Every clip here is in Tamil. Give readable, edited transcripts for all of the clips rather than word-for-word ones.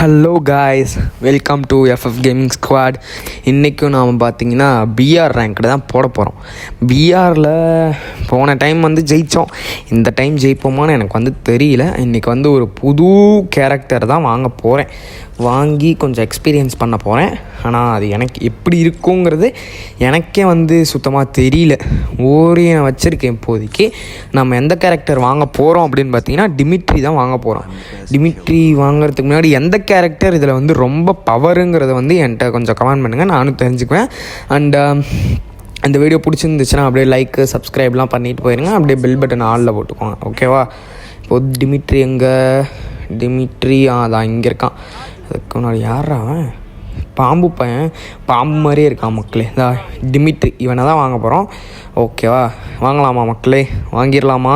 Hello guys, welcome to FF gaming squad. இன்றைக்கும் நாம் பார்த்தீங்கன்னா பிஆர் ரேங்க்கில் தான் போட போகிறோம். பிஆரில் போன டைம் வந்து ஜெயித்தோம். இந்த டைம் ஜெயிப்போமான்னு எனக்கு தெரியல. இன்றைக்கி ஒரு புது கேரக்டர் தான் வாங்க போகிறேன். வாங்கி கொஞ்சம் எக்ஸ்பீரியன்ஸ் பண்ண போகிறேன். ஆனால் அது எனக்கு எப்படி இருக்குங்கிறது எனக்கே சுத்தமாக தெரியல. ஓரியம் வச்சுருக்கேன். இப்போதைக்கு நம்ம எந்த கேரக்டர் வாங்க போகிறோம் அப்படின்னு பார்த்தீங்கன்னா டிமிட்ரி தான் வாங்க போகிறோம். டிமிட்ரி வாங்குறதுக்கு முன்னாடி எந்த கேரக்டர் இதில் ரொம்ப பவருங்கிறத என்கிட்ட கொஞ்சம் கமெண்ட் பண்ணுங்கள், நானும் தெரிஞ்சுக்குவேன். அண்ட் அந்த வீடியோ பிடிச்சிருந்துச்சுன்னா அப்படியே லைக்கு சப்ஸ்கிரைப்லாம் பண்ணிட்டு போயிருங்க. அப்படியே பெல் பட்டன் ஆளில் போட்டுக்கோங்க, ஓகேவா? இப்போது டிமிட்ரி அதான் இங்கே இருக்கான். அதுக்கு முன்னாடி யாரா அவன்? பாம்பு பையன், பாம்பு மாதிரியே இருக்கான் மக்களே. இந்த டிமிட்ரி இவனை தான் வாங்க போகிறோம், ஓகேவா? வாங்கலாமா மக்களே? வாங்கிடலாமா?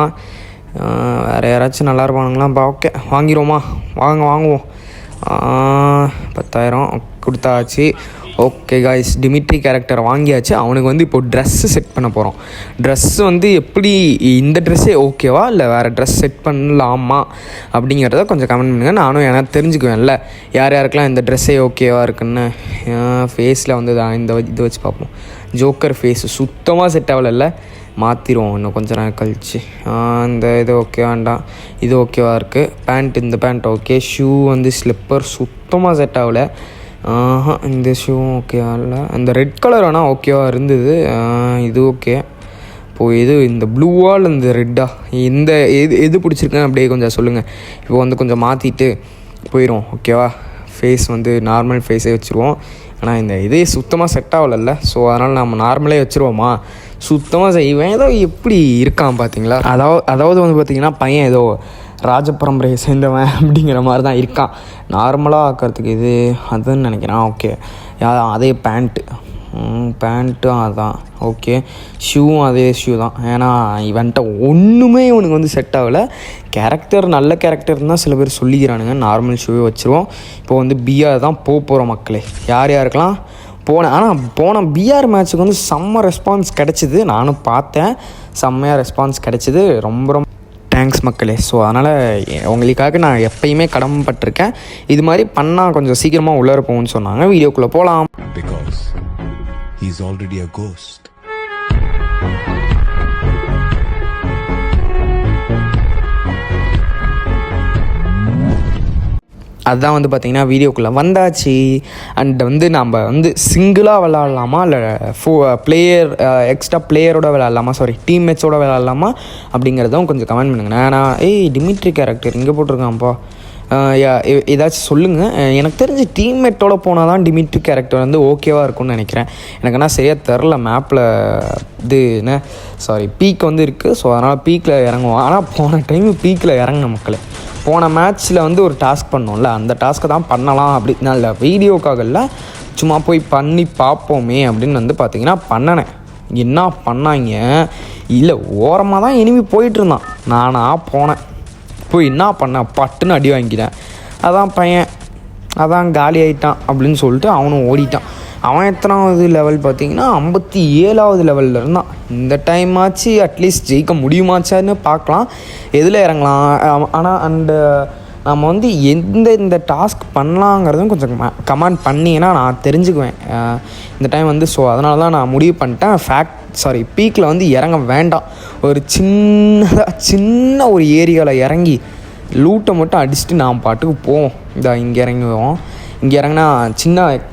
வேறு யாராச்சும் நல்லா இருப்பானுங்களாம்ப்பா? ஓகே, வாங்கிடுவோமா? வாங்குவோம். 10,000 கொடுத்தாச்சு. ஓகே காய்ஸ், டிமிட்ரி கேரக்டர் வாங்கியாச்சு. அவனுக்கு இப்போ ட்ரெஸ்ஸு செட் பண்ண போகிறோம். ட்ரெஸ்ஸு எப்படி, இந்த ட்ரெஸ்ஸே ஓகேவா இல்லை வேறு ட்ரெஸ் செட் பண்ணலாமா அப்படிங்கிறத கொஞ்சம் கமெண்ட் பண்ணுங்கள். நானும் எனக்கு தெரிஞ்சுக்குவேன்ல யார் யாருக்கெல்லாம் இந்த ட்ரெஸ்ஸே ஓகேவா இருக்குன்னு. ஃபேஸில் இந்த இது வச்சு பார்ப்போம். ஜோக்கர் ஃபேஸு சுத்தமாக செட் ஆகலை, மாற்றிடுவோம் இன்னும் கொஞ்சம் நேரம் கழிச்சு. இந்த இது ஓகே வேண்டாம், இது ஓகேவா இருக்குது. இந்த பேண்ட் ஓகே. ஷூ ஸ்லிப்பர் சுத்தமாக செட் ஆகலை. இந்த ஷூவும் ஓகேவா இல்லை. அந்த ரெட் கலர் ஆனால் ஓகேவா இருந்தது. இது ஓகே. இப்போது இந்த ப்ளூவால் இந்த ரெட்டா இந்த எது பிடிச்சிருக்கேன் அப்படியே கொஞ்சம் சொல்லுங்கள். இப்போ கொஞ்சம் மாற்றிட்டு போயிடும், ஓகேவா? ஃபேஸ் நார்மல் ஃபேஸே வச்சுருவோம். ஆனால் இந்த இதே சுத்தமாக செட் ஆகலைல்ல, ஸோ அதனால் நம்ம நார்மலே வச்சுருவோமா? சுத்தமாக செய்வேன். ஏதோ எப்படி இருக்கான் பார்த்தீங்களா? அதாவது பார்த்திங்கன்னா பையன் ஏதோ ராஜபரம்பரையை சேர்ந்தவன் அப்படிங்கிற மாதிரி தான் இருக்கான். நார்மலாக ஆக்கிறதுக்கு இது அதுன்னு நினைக்கிறேன். ஓகே, அதே பேண்ட்டு அதான் ஓகே. ஷூவும் அதே ஷூ தான். ஏன்னா இவன்ட்ட ஒன்றுமே இவனுக்கு செட் ஆகலை. கேரக்டர் நல்ல கேரக்டர்னு தான் சில பேர் சொல்லிக்கிறானுங்க. நார்மல் ஷூவே வச்சுருவோம். இப்போ பிஆர் தான் போகிறோம் மக்களே. யாருக்கெல்லாம் போன பிஆர் மேட்ச்சுக்கு செம்ம ரெஸ்பான்ஸ் கிடச்சிது. நானும் பார்த்தேன், செம்மையாக ரெஸ்பான்ஸ் கிடச்சிது. ரொம்ப தேங்க்ஸ் மக்களே. ஸோ அதனால் உங்களுக்காக நான் எப்பயுமே கடமைப்பட்டிருக்கேன். இது மாதிரி பண்ணால் கொஞ்சம் சீக்கிரமாக உள்ளே போகும்னு சொன்னாங்க. வீடியோக்குள்ளே போகலாம். Because he's already a ghost. அதுதான் பார்த்திங்கன்னா வீடியோக்குள்ளே வந்தாச்சு. அண்ட் நம்ம சிங்கிளாக விளாட்லாமா இல்லை பிளேயர் எக்ஸ்ட்ரா பிளேயரோட விளாட்லாமா, டீம்மேட்ஸோட விளாட்லாமா அப்படிங்கிறதும் கொஞ்சம் கமெண்ட் பண்ணுங்கண்ணா. நான் டிமிட்ரி கேரக்டர் இங்கே போட்டிருக்கான்ப்பா, ஏதாச்சும் சொல்லுங்கள். எனக்கு தெரிஞ்சு டீம்மேட்டோட போனால் தான் டிமிட்ரி கேரக்டர் ஓகேவாக இருக்கும்னு நினைக்கிறேன். எனக்கு என்ன சரியாக தெரில. மேப்பில் பீக் இருக்குது. ஸோ அதனால் பீக்கில் இறங்குவோம். ஆனால் போன டைம் பீக்கில் இறங்கின மக்களே. போன மேட்ச்சில் ஒரு டாஸ்க் பண்ணோம்ல, அந்த டாஸ்க்கை தான் பண்ணலாம் அப்படின்னா இல்லை, வீடியோக்காக இல்லை, சும்மா போய் பண்ணி பார்ப்போமே அப்படின்னு பார்த்திங்கன்னா பண்ணினேன். என்ன பண்ணாங்க இல்லை, ஓரமாக தான் எனிமி போயிட்டுருந்தான். நானாக போனேன், போய் என்ன பண்ணேன், பட்டுன்னு அடி வாங்கிட்டேன். அதான் காலி ஆகிட்டான் அப்படின்னு சொல்லிட்டு அவனும் ஓடிட்டான். அவன் எத்தனாவது லெவல் பார்த்தீங்கன்னா 57வது லெவலில் இருந்தான். இந்த டைம் ஆச்சு அட்லீஸ்ட் ஜெயிக்க முடியுமாச்சான்னு பார்க்கலாம், எதில் இறங்கலாம். ஆனால் நம்ம இந்த டாஸ்க் பண்ணலாங்கிறதும் கொஞ்சம் கமெண்ட் பண்ணிங்கன்னா நான் தெரிஞ்சுக்குவேன் இந்த டைம் ஸோ அதனால தான் நான் முடிவு பண்ணிட்டேன். பீக்கில் இறங்க வேண்டாம். ஒரு சின்ன ஒரு ஏரியாவில் இறங்கி லூட்டை மட்டும் அடிச்சுட்டு நாம் பாட்டுக்கு போவோம். இங்கே இறங்குவோம். இங்கே இறங்கினா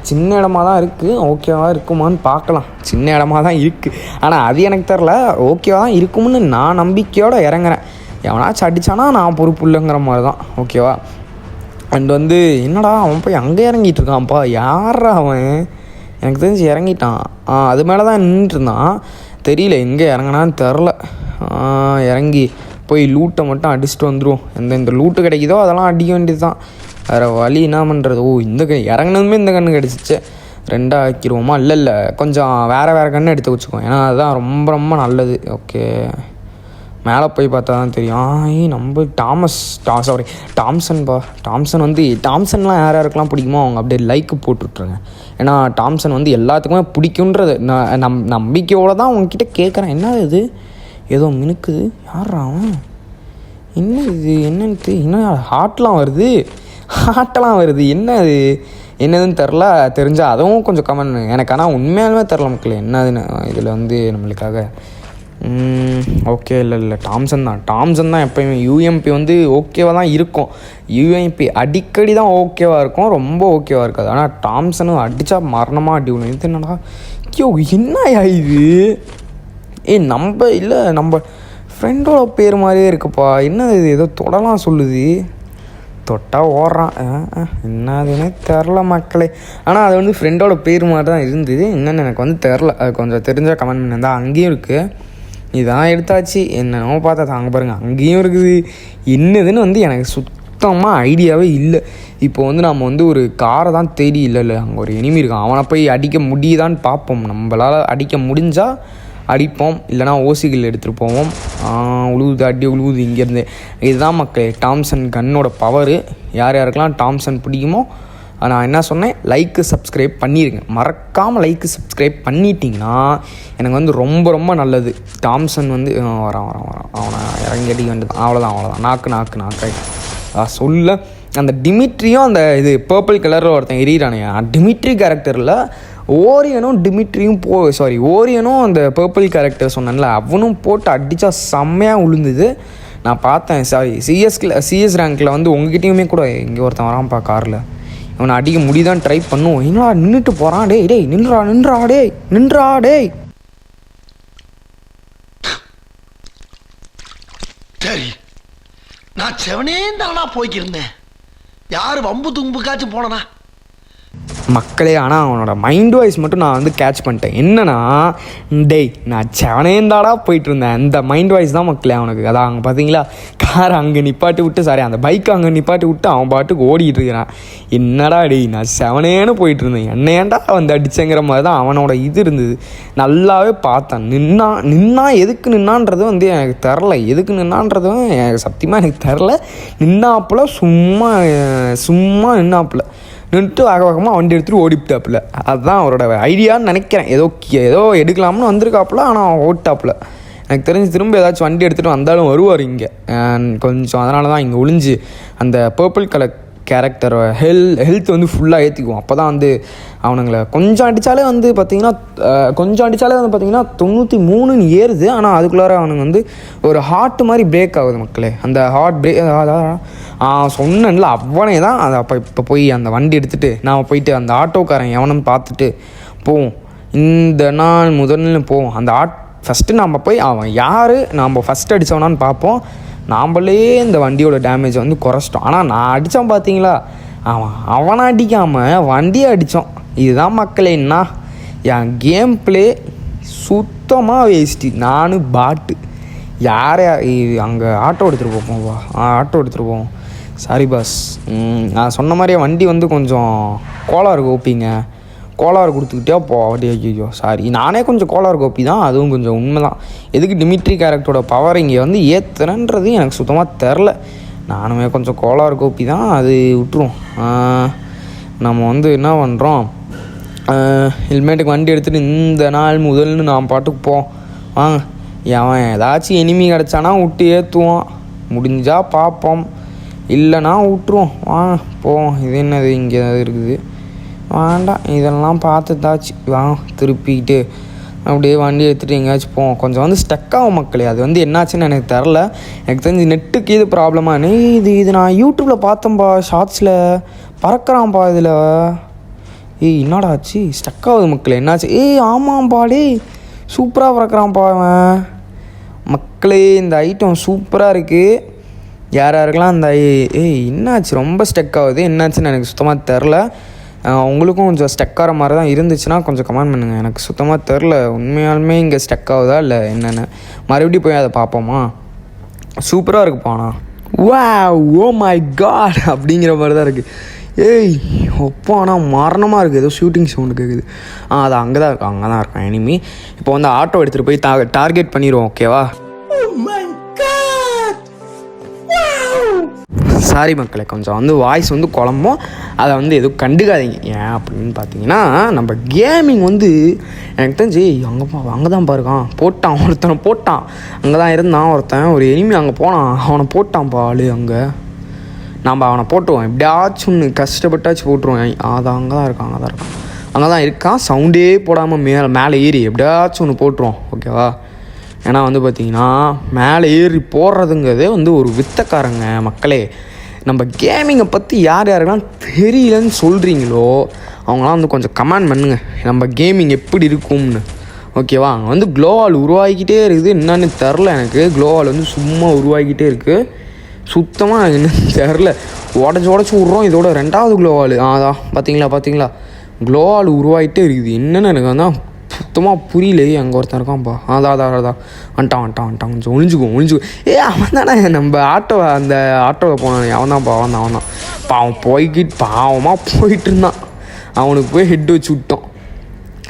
சின்ன இடமா தான் இருக்குது. ஓகேவா இருக்குமான்னு பார்க்கலாம். சின்ன இடமா தான் இருக்குது, ஆனால் அது எனக்கு தெரில. ஓகேவா தான் இருக்கும்னு நான் நம்பிக்கையோடு இறங்குறேன். எவனாச்சும் அடித்தானா நான் பொறுப்பு இல்லைங்கிற மாதிரி தான், ஓகேவா? அண்ட் என்னடா அவன் போய் அங்கே இறங்கிட்டு இருக்கான்ப்பா, யாரா அவன்? எனக்கு தெரிஞ்சு இறங்கிட்டான். அது மேலே தான் நின்றுட்டு இருந்தான். தெரியல எங்கே இறங்கினான்னு தெரில. இறங்கி போய் லூட்டை மட்டும் அடிச்சுட்டு வந்துடுவோம். இந்த லூட்டு கிடைக்குதோ அதெல்லாம் அடிக்க வேண்டியது தான், வேறு வழி என்ன பண்ணுறது. இந்த இறங்கினதுமே இந்த கன்று கிடச்சிச்சு. 2 ஆக்கிடுவோமா? இல்லை கொஞ்சம் வேறு கன்று எடுத்து வச்சுக்குவோம். ஏன்னா அதுதான் ரொம்ப நல்லது. ஓகே, மேலே போய் பார்த்தா தான் தெரியும். நம்ம டாம்சன்ப்பா. டாம்சன்லாம் யாருக்கெல்லாம் பிடிக்குமோ அவங்க அப்படியே லைக்கு போட்டுவிட்ருங்க. ஏன்னா டாம்சன் எல்லாத்துக்குமே பிடிக்குன்றது நம்பிக்கையோடு தான் உங்ககிட்ட கேட்குறேன். என்ன இது ஏதோ மினுக்குது, யாரா அவன்? என்ன இது என்னன்ட்டு? என்ன ஹார்ட்லாம் வருது? ஹார்ட்டெல்லாம் வருது. என்ன அது என்னதுன்னு தெரில. தெரிஞ்சால் அதுவும் கொஞ்சம் கமெண்ட் எனக்கு. ஆனால் உண்மையாலுமே தெரில மக்கள் என்னதுன்னு இதில் வந்து நம்மளுக்காக. ஓகே இல்லை டாம்சன் தான் எப்போயுமே. யூஎம்பி வந்து ஓகேவாக தான் இருக்கும். யூஎம்பி அடிக்கடி தான் ஓகேவாக இருக்கும், ரொம்ப ஓகேவாக இருக்காது. ஆனால் டாம்சனும் அடித்தா மரணமாக அடி விடும். இது என்னடா ஐயோ என்னயா இது? நம்ம ஃப்ரெண்டோட பேர் மாதிரியே இருக்குப்பா. என்ன இது ஏதோ தொடலாம் சொல்லுது, தொட்டால் ஓடுறான். என்னதுன்னு தெரில மக்களே. ஆனால் அது வந்து ஃப்ரெண்டோட பேர் மாதிரி தான் இருந்தது. என்னென்னு எனக்கு வந்து தெரில. அது கொஞ்சம் தெரிஞ்சால் கமெண்ட் பண்ணியிருந்தா. அங்கேயும் இருக்குது. இதான் எடுத்தாச்சு. என்னென்னமோ பார்த்தா தாங்க பாருங்கள், அங்கேயும் இருக்குது. என்னதுன்னு வந்து எனக்கு சுத்தமாக ஐடியாவே இல்லை. இப்போ வந்து நம்ம வந்து ஒரு காரை தான் தேடி இல்லை அங்கே ஒரு எனிமி இருக்கான். அவனை போய் அடிக்க முடியுதான்னு பார்ப்போம். நம்மளால் அடிக்க முடிஞ்சால் அடிப்போம், இல்லைனா ஓசிகள் எடுத்துகிட்டு போவோம். உழுவுது இங்கேருந்து. இதுதான் மக்களே டாம்சன் கன்னோட பவரு. யார் யாருக்கெல்லாம் டாம்சன் பிடிக்குமோ நான் என்ன சொன்னேன், லைக்கு சப்ஸ்கிரைப் பண்ணிடுங்க. மறக்காமல் லைக்கு சப்ஸ்கிரைப் பண்ணிட்டீங்கன்னா எனக்கு வந்து ரொம்ப ரொம்ப நல்லது. டாம்சன் வந்து வரான் அவனை இறங்கி அடிக்க வேண்டியது. அவ்வளோதான் நாக்கு சொல்ல. அந்த டிமிட்ரியும் அந்த இது பர்பிள் கலரில் ஒருத்தன் எரியிறானே டிமிட்ரி கேரக்டரில் ஓரியனும் அந்த பர்பிள் கேரக்டர் சொன்னேன்ல அவனும் போட்டு அடித்தா செம்மையாக விழுந்துது. நான் பார்த்தேன். சிஎஸ் ரேங்கில் வந்து உங்ககிட்டையுமே கூட இங்கே ஒருத்தன் வரான்ப்பா காரில். அவனை அடிக்க முடியுதான்னு ட்ரை பண்ணுவோம். என்னடா நின்றுட்டு போகிறான்? டேய் நின்றா டேய். சரி, நான் செவனே தானா போய்க்கிருந்தேன். யார் வம்பு தும்புக்காச்சும் போனனா மக்களே. ஆனால் அவனோட மைண்ட் வாய்ஸ் மட்டும் நான் வந்து கேட்ச் பண்ணிட்டேன். என்னன்னா, டேய் நான் செவனேந்தாடா போயிட்டு இருந்தேன். அந்த மைண்ட் வாய்ஸ் தான் மக்களே அவனுக்கு. அதான் அங்கே பார்த்தீங்களா, காரை அங்கே நிப்பாட்டி விட்டு அந்த பைக்கை அங்கே நிப்பாட்டி விட்டு அவன் பாட்டுக்கு ஓடிட்டு இருக்கிறான். என்னடா டேய் நான் செவனேன்னு போயிட்டு இருந்தேன், என்னையாண்டா வந்து அடிச்சங்கிற மாதிரி தான் அவனோட இது இருந்தது. நல்லாவே பார்த்தேன். நின்னா எதுக்கு நின்னான்றது வந்து எனக்கு தெரில. எதுக்கு நின்னான்றதும் எனக்கு சத்தியமாக எனக்கு தெரில. நின்னாப்புல சும்மா நின்னாப்புல நின்றுட்டு வேகமாக வண்டி எடுத்துகிட்டு ஓடிவிட்டாப்புல. அதுதான் அவரோட ஐடியான்னு நினைக்கிறேன். ஏதோ எடுக்கலாம்னு வந்திருக்காப்புல. ஆனால் ஓட்டாப்புல. எனக்கு தெரிஞ்சு திரும்ப ஏதாச்சும் வண்டி எடுத்துகிட்டு வந்தாலும் வருவார் இங்கே கொஞ்சம். அதனால தான் இங்கே ஒளிஞ்சு அந்த பர்பிள் கலர் கேரக்டர் ஹெல்த் வந்து ஃபுல்லாக ஏற்றிக்குவோம். அப்போ தான் வந்து அவனுங்களை கொஞ்சம் அடித்தாலே வந்து பார்த்திங்கன்னா 93 ஏறுது. ஆனால் அதுக்குள்ளார அவனுங்க வந்து ஒரு ஹார்ட் மாதிரி பிரேக் ஆகுது மக்களே. அந்த ஹார்ட் பிரேக் சொன்னேன்ல அவனே தான். அதை இப்போ போய் அந்த வண்டி எடுத்துகிட்டு நாம் போயிட்டு அந்த ஆட்டோக்காரன் எவனும் பார்த்துட்டு போவோம். இந்த நாள் முதல்ல போவோம். அந்த ஃபஸ்ட்டு நம்ம போய் அவன் யார் நம்ம ஃபஸ்ட்டு அடித்தவனான்னு பார்ப்போம். நாம்ளே இந்த வண்டியோட டேமேஜை வந்து குறைச்சிட்டோம். ஆனால் நான் அடித்தான் பார்த்தீங்களா, அவனை அடிக்காமல் வண்டியை அடித்தோம். இதுதான் மக்களே. என்ன என் கேம் பிளே சுத்தமாக வேஸ்ட்டு. நானும் பாட்டு யாரே அங்கே ஆட்டோ எடுத்துகிட்டு போவோம். சாரி பாஸ், நான் சொன்ன மாதிரியே வண்டி வந்து கொஞ்சம் கோளாறு கோப்பிங்க. கோளாறு கொடுத்துக்கிட்டே வண்டி. ஐயோ சாரி, நானே கொஞ்சம் கோளாறு கோப்பி தான். அதுவும் கொஞ்சம் உண்மை தான். எதுக்கு டிமிட்ரி கேரக்டரோட பவர் இங்கே வந்து ஏற்றுறன்றது எனக்கு சுத்தமாக தெரில. நானுமே கொஞ்சம் கோளாறு கோப்பி தான். அது விட்டுருவோம். நம்ம வந்து என்ன பண்ணுறோம், ஹெல்மெட்டுக்கு வண்டி எடுத்துகிட்டு இந்த நாள் முதல்னு நான் பாட்டுக்கு வாங்க. அவன் ஏதாச்சும் எனிமி கிடச்சானா விட்டு ஏற்றுவோம். முடிஞ்சால் பார்ப்போம், இல்லைனா விட்டுருவோம். வாங்க போவோம். இது என்னது இங்கே ஏதாவது இருக்குது? வேண்டாம், இதெல்லாம் பார்த்துதாச்சு. திருப்பிக்கிட்டு அப்படியே வண்டி எடுத்துகிட்டு எங்கேயாச்சும் போவோம். கொஞ்சம் வந்து ஸ்டக் ஆகும் மக்களே. அது வந்து என்னாச்சுன்னு எனக்கு தெரில. எனக்கு தெரிஞ்சு நெட்டுக்கு இது ப்ராப்ளமாக. இது நான் யூடியூப்பில் பார்த்தேன்ப்பா, ஷார்ட்ஸில் பறக்கிறான்ப்பா இதில். என்னடா ஆச்சு? ஸ்டக் ஆகுது மக்களே. என்னாச்சு? ஆமாம்ப்பா சூப்பராக பறக்கிறான்ப்பா அவன். மக்களே இந்த ஐட்டம் சூப்பராக இருக்குது. யாருக்கெல்லாம் அந்த என்னாச்சு ரொம்ப ஸ்டக் ஆகுது, என்னாச்சுன்னு எனக்கு சுத்தமாக தெரில. உங்களுக்கும் கொஞ்சம் ஸ்டக் ஆகிற மாதிரி தான் இருந்துச்சுன்னா கொஞ்சம் கமெண்ட் பண்ணுங்கள். எனக்கு சுத்தமாக தெரில உண்மையாலுமே இங்கே ஸ்டக் ஆகுதா இல்லை என்னென்னு. மறுபடியும் போய் அதை பார்ப்போமா. சூப்பராக இருக்குப்பாண்ணா. ஓ மை காட் அப்படிங்கிற மாதிரி தான் இருக்குது. ஒப்பானா மரணமாக இருக்குது. ஏதோ ஷூட்டிங் சவுண்டு கேட்குது. அது அங்கே தான் இருக்கும் எனிமி. இப்போ வந்து ஆட்டோ எடுத்துகிட்டு போய் டார்கெட் பண்ணிடுவோம். ஓகேவா? சாரி மக்களே, கொஞ்சம் வந்து வாய்ஸ் வந்து குழம்பும். அதை வந்து எதுவும் கண்டுக்காதீங்க. ஏன் அப்படின்னு பார்த்தீங்கன்னா, நம்ம கேமிங் வந்து எனக்கு தெரிஞ்சு அங்கே தான் பாருக்கான் ஒருத்தனை போட்டான். அங்கே தான் இருந்தான் ஒருத்தன், ஒரு எனிமி அங்கே போனான், அவனை போட்டான்ப்பா ஆள் அங்கே. நம்ம அவனை போட்டுருவோம், எப்படியாச்சும் ஒன்று கஷ்டப்பட்டாச்சும் போட்டுருவோம். அதான் அங்கே தான் இருக்கான், அங்கே தான் இருக்கான். சவுண்டே போடாமல் மேலே ஏறி எப்படியாச்சும் ஒன்று போட்டுருவோம், ஓகேவா? ஏன்னா வந்து பார்த்திங்கன்னா மேலே ஏறி போடுறதுங்கிறதே வந்து ஒரு வித்தக்காரங்க மக்களே. நம்ம கேமிங்கை பற்றி யார் யாருக்கெல்லாம் தெரியலன்னு சொல்கிறீங்களோ அவங்களாம் வந்து கொஞ்சம் கமெண்ட் பண்ணுங்க, நம்ம கேமிங் எப்படி இருக்கும்னு, ஓகேவா? அங்கே வந்து க்ளோவால் உருவாகிக்கிட்டே இருக்குது, என்னன்னு தெரில எனக்கு. க்ளோவால் வந்து சும்மா உருவாகிக்கிட்டே இருக்குது, சுத்தமாக எனக்கு என்னன்னு தெரில. உடச்சி விட்றோம், இதோட 2வது க்ளோவால். அதான் பார்த்தீங்களா க்ளோவால் உருவாகிட்டே இருக்குது. என்னென்னு எனக்கு வந்து சுத்தமாக புரியலையே. அங்கே ஒருத்தன் இருக்கான்ப்பா, அதான் வந்துட்டான் கொஞ்சம் ஒழிஞ்சுக்கும். அவன் தானே நம்ம அந்த ஆட்டோவை போனான், அவன் தான் பாவம் பாவமாக போயிட்டு இருந்தான். அவனுக்கு போய் ஹெட் வச்சு விட்டோம்.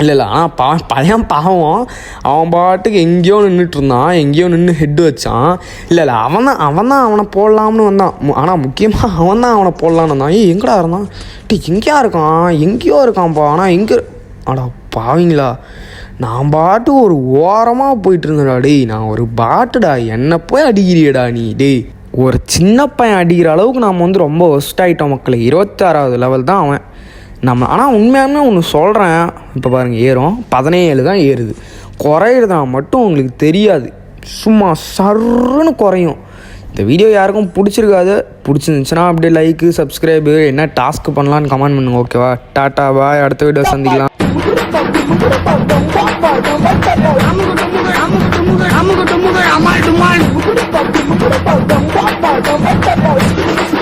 இல்லை ஆனால் பையன் பாவம், அவன் பாட்டுக்கு எங்கேயோ நின்றுட்டு இருந்தான், எங்கேயோ நின்று ஹெட்டு வச்சான். இல்லை அவன் தான் அவனை போடலாம்னு வந்தான். ஆனால் முக்கியமாக அவன் தான் அவனை போடலான்னு வந்தான். எங்கடா இருந்தான்? எங்கேயோ இருக்கான்ப்பா. ஆனால் எங்கே அடா பாவீங்களா, நான் பாட்டு ஒரு ஓரமாக போயிட்டு இருந்தேன்டா. டேய் நான் ஒரு பாட்டுடா, என்னை போய் அடிக்கிறியடா நீ. டேய் ஒரு சின்ன பையன் அடிக்கிற அளவுக்கு நாம் வந்து ரொம்ப ஒஸ்ட் ஆகிட்டோம் மக்களே. 26வது லெவல் தான் அவன் நம்ம. ஆனால் உண்மையாலுமே ஒன்று சொல்கிறேன், இப்போ பாருங்கள் ஏறும் 17 தான் ஏறுது. குறையிறதா மட்டும் உங்களுக்கு தெரியாது, சும்மா சர்ன்னு குறையும். இந்த வீடியோ யாருக்கும் பிடிச்சிருந்துச்சுன்னா அப்படியே லைக்கு சப்ஸ்கிரைபு என்ன டாஸ்க் பண்ணலான்னு கமெண்ட் பண்ணுங்க, ஓகேவா? டாட்டா பாய், அடுத்த வீடியோ சந்திக்கலாம். I'm